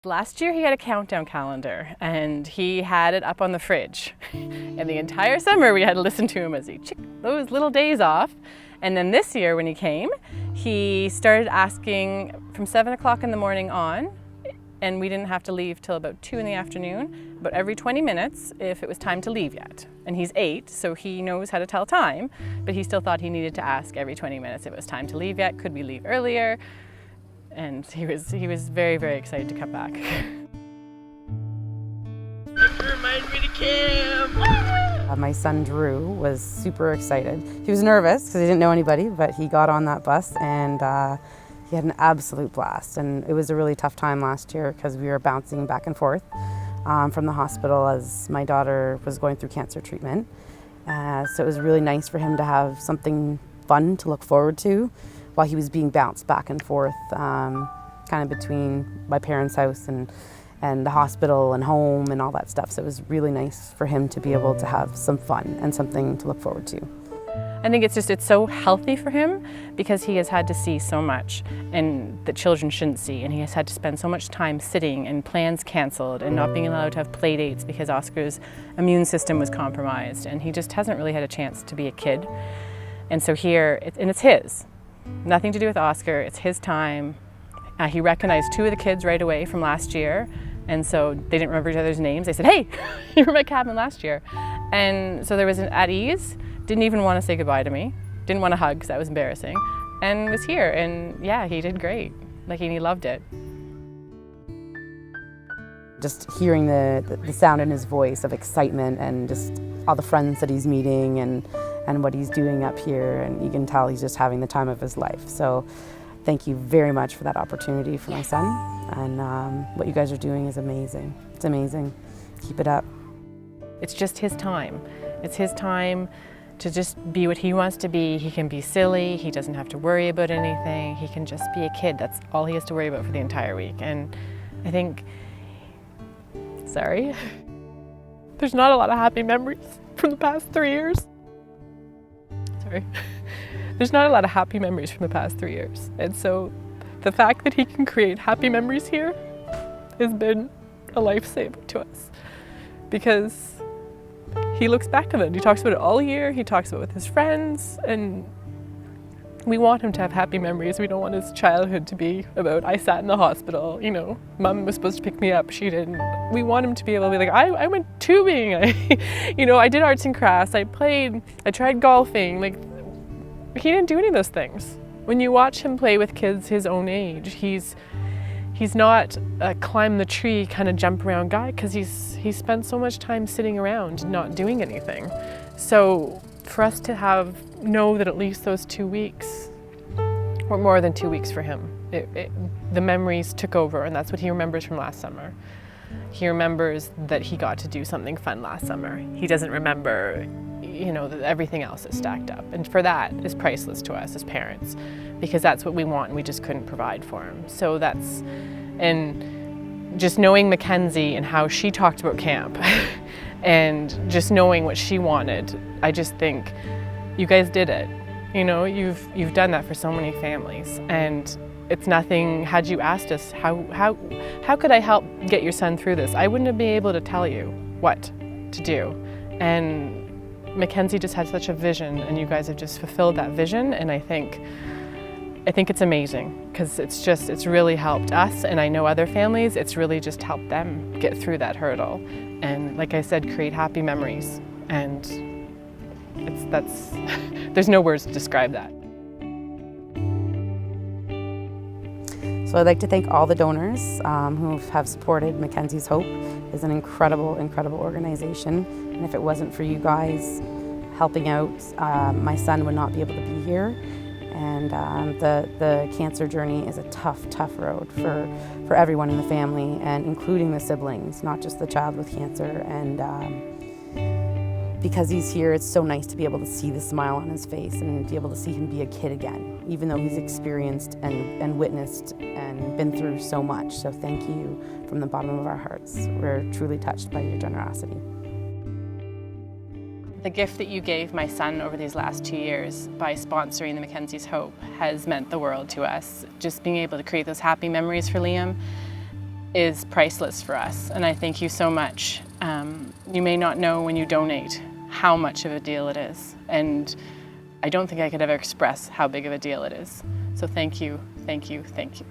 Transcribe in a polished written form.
Last year he had a countdown calendar and he had it up on the fridge. And the entire summer we had to listen to him as he checked those little days off. And then this year when he came, he started asking from 7 o'clock in the morning on, and we didn't have to leave till about 2 in the afternoon, about every 20 minutes if it was time to leave yet. And he's 8, so he knows how to tell time, but he still thought he needed to ask every 20 minutes if it was time to leave yet, could we leave earlier? And he was very, very excited to come back. Remind me to camp! My son Drew was super excited. He was nervous because he didn't know anybody, but he got on that bus and he had an absolute blast. And it was a really tough time last year because we were bouncing back and forth from the hospital as my daughter was going through cancer treatment. So it was really nice for him to have something fun to look forward to while he was being bounced back and forth kind of between my parents' house and the hospital and home and all that stuff. So it was really nice for him to be able to have some fun and something to look forward to. I think it's so healthy for him because he has had to see so much and that children shouldn't see, and he has had to spend so much time sitting and plans canceled and not being allowed to have play dates because Oscar's immune system was compromised, and he just hasn't really had a chance to be a kid. And so here, it's his. Nothing to do with Oscar, it's his time. He recognized 2 of the kids right away from last year, and so they didn't remember each other's names. They said, "Hey, you were my cabin last year." And so there was an at ease, didn't even want to say goodbye to me, didn't want to hug because that was embarrassing, and was here, and yeah, he did great. Like, he loved it. Just hearing the sound in his voice of excitement and just all the friends that he's meeting and what he's doing up here, and you can tell he's just having the time of his life. So thank you very much for that opportunity for my son, and what you guys are doing is amazing. It's amazing. Keep it up. It's just his time. It's his time to just be what he wants to be. He can be silly, he doesn't have to worry about anything, he can just be a kid. That's all he has to worry about for the entire week. And I think, sorry, there's not a lot of happy memories from the past 3 years. Sorry. There's not a lot of happy memories from the past 3 years. And so the fact that he can create happy memories here has been a lifesaver to us, because he looks back on it. He talks about it all year. He talks about it with his friends, and we want him to have happy memories. We don't want his childhood to be about, I sat in the hospital, you know, Mom was supposed to pick me up, she didn't. We want him to be able to be like, I went tubing, I did arts and crafts, I tried golfing. Like, he didn't do any of those things. When you watch him play with kids his own age, he's not a climb the tree kind of jump around guy, because he's spent so much time sitting around not doing anything. So for us to know that at least those 2 weeks, or more than 2 weeks for him, the memories took over, and that's what he remembers from last summer. He remembers that he got to do something fun last summer. He doesn't remember, that everything else is stacked up. And for that is priceless to us as parents, because that's what we want and we just couldn't provide for him. So and just knowing Mackenzie and how she talked about camp and just knowing what she wanted, I just think you guys did it. You've done that for so many families, and it's nothing. Had you asked us how could I help get your son through this, I wouldn't have been able to tell you what to do. And Mackenzie just had such a vision, and you guys have just fulfilled that vision, and I think it's amazing, because it's really helped us, and I know other families, it's really just helped them get through that hurdle, and like I said, create happy memories, and there's no words to describe that. So I'd like to thank all the donors who have supported Mackenzie's Hope. It's an incredible, incredible organization, and if it wasn't for you guys helping out, my son would not be able to be here. And the cancer journey is a tough, tough road for everyone in the family, and including the siblings, not just the child with cancer. And because he's here, it's so nice to be able to see the smile on his face and be able to see him be a kid again, even though he's experienced and witnessed and been through so much. So thank you from the bottom of our hearts. We're truly touched by your generosity. The gift that you gave my son over these last 2 years by sponsoring the Mackenzie's Hope has meant the world to us. Just being able to create those happy memories for Liam is priceless for us, and I thank you so much. You may not know when you donate how much of a deal it is, and I don't think I could ever express how big of a deal it is. So thank you, thank you, thank you.